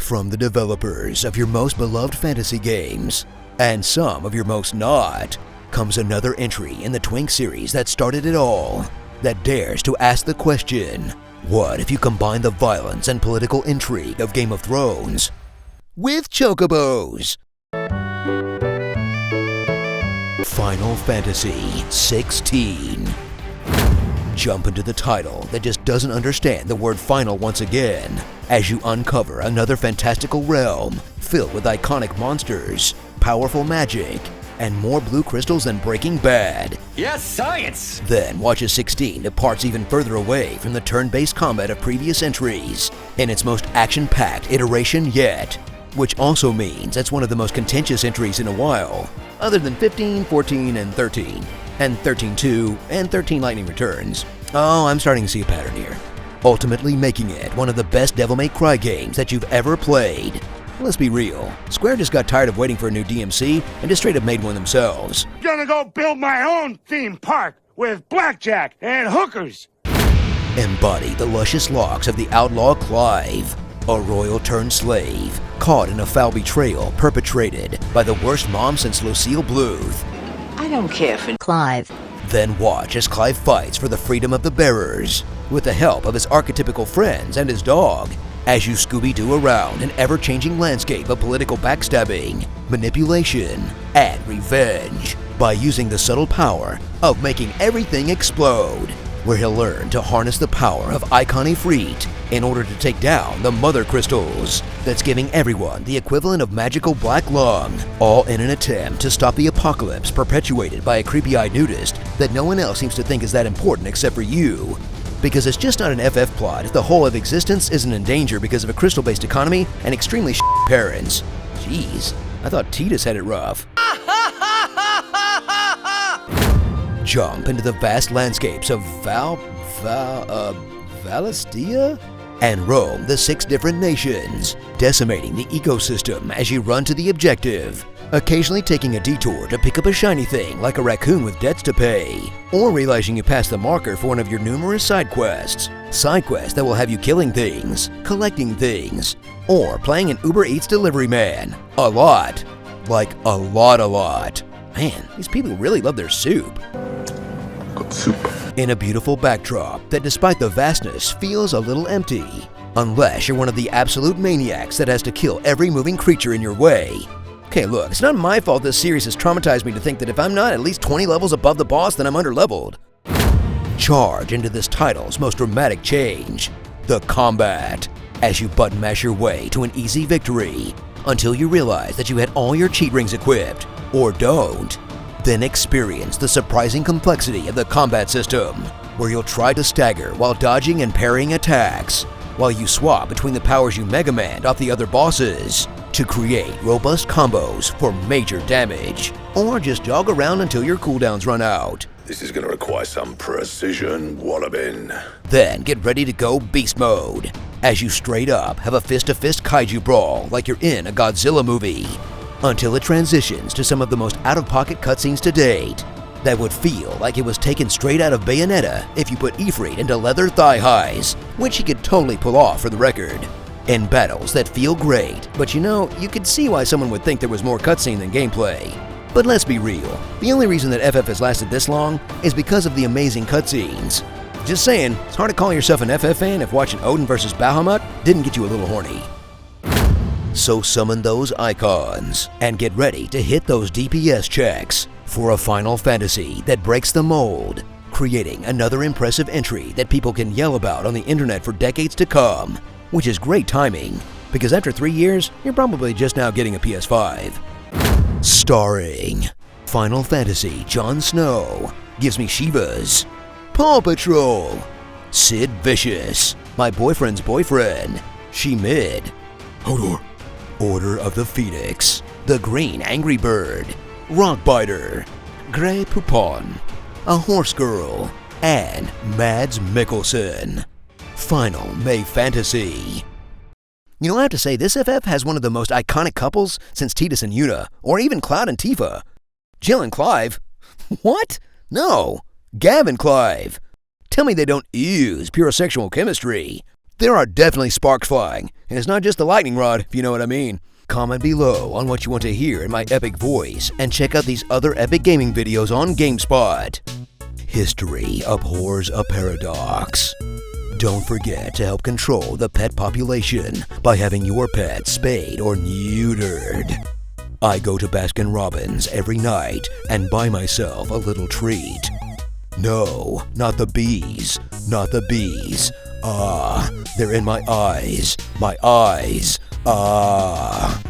From the developers of your most beloved fantasy games, and some of your most not, comes another entry in the Twink series that started it all, that dares to ask the question, what if you combine the violence and political intrigue of Game of Thrones with chocobos? Final Fantasy XVI. Jump into the title that just doesn't understand the word final once again, as you uncover another fantastical realm filled with iconic monsters, powerful magic, and more blue crystals than Breaking Bad. Yes, science! Then watch as 16 departs even further away from the turn-based combat of previous entries in its most action-packed iteration yet, which also means it's one of the most contentious entries in a while, other than 15, 14, and 13. And 13-2, and 13 Lightning Returns. Oh, I'm starting to see a pattern here. Ultimately making it one of the best Devil May Cry games that you've ever played. Let's be real, Square just got tired of waiting for a new DMC and just straight up made one themselves. Gonna go build my own theme park with blackjack and hookers. Embody the luscious locks of the outlaw Clive, a royal-turned-slave, caught in a foul betrayal perpetrated by the worst mom since Lucille Bluth. I don't care for Clive. Then watch as Clive fights for the freedom of the bearers, with the help of his archetypical friends and his dog, as you Scooby-Doo around an ever-changing landscape of political backstabbing, manipulation, and revenge, by using the subtle power of making everything explode, where he'll learn to harness the power of Icon Ifrit in order to take down the Mother Crystals that's giving everyone the equivalent of magical black lung, all in an attempt to stop the apocalypse perpetuated by a creepy-eyed nudist that no one else seems to think is that important except for you. Because it's just not an FF plot if the whole of existence isn't in danger because of a crystal-based economy and extremely shitty parents. Jeez, I thought Tidus had it rough. Jump into the vast landscapes of Valistia? And roam the 6 different nations, decimating the ecosystem as you run to the objective, occasionally taking a detour to pick up a shiny thing like a raccoon with debts to pay, or realizing you passed the marker for one of your numerous side quests that will have you killing things, collecting things, or playing an Uber Eats delivery man. A lot. Like a lot. Man, these people really love their soup. Good soup. In a beautiful backdrop that, despite the vastness, feels a little empty. Unless you're one of the absolute maniacs that has to kill every moving creature in your way. Okay, look, it's not my fault this series has traumatized me to think that if I'm not at least 20 levels above the boss, then I'm underleveled. Charge into this title's most dramatic change, the combat, as you button mash your way to an easy victory, until you realize that you had all your cheat rings equipped, or don't. Then experience the surprising complexity of the combat system, where you'll try to stagger while dodging and parrying attacks, while you swap between the powers you Mega Man'd off the other bosses, to create robust combos for major damage, or just jog around until your cooldowns run out. This is gonna require some precision, Wallabin. Then get ready to go beast mode, as you straight up have a fist-to-fist kaiju brawl like you're in a Godzilla movie, until it transitions to some of the most out-of-pocket cutscenes to date that would feel like it was taken straight out of Bayonetta if you put Ifrit into leather thigh highs, which he could totally pull off for the record, in battles that feel great, but you could see why someone would think there was more cutscene than gameplay. But let's be real, the only reason that FF has lasted this long is because of the amazing cutscenes. Just saying, it's hard to call yourself an FF fan if watching Odin vs. Bahamut didn't get you a little horny. So summon those icons, and get ready to hit those DPS checks for a Final Fantasy that breaks the mold, creating another impressive entry that people can yell about on the internet for decades to come, which is great timing, because after 3 years, you're probably just now getting a PS5. Starring Final Fantasy Jon Snow, gives me Shivas, Paw Patrol, Sid Vicious, my boyfriend's boyfriend, She-Mid, Hodor, Order of the Phoenix, the Green Angry Bird, Rockbiter, Grey Poupon, a Horse Girl, and Mads Mikkelsen. Final May Fantasy. I have to say, this FF has one of the most iconic couples since Tidus and Yuna, or even Cloud and Tifa. Jill and Clive? What? No, Gav and Clive. Tell me they don't ooze pure sexual chemistry. There are definitely sparks flying, and it's not just the lightning rod, if you know what I mean. Comment below on what you want to hear in my epic voice, and check out these other epic gaming videos on GameSpot. History abhors a paradox. Don't forget to help control the pet population by having your pet spayed or neutered. I go to Baskin-Robbins every night and buy myself a little treat. No, not the bees. Not the bees. Ah, they're in my eyes. My eyes. Ah.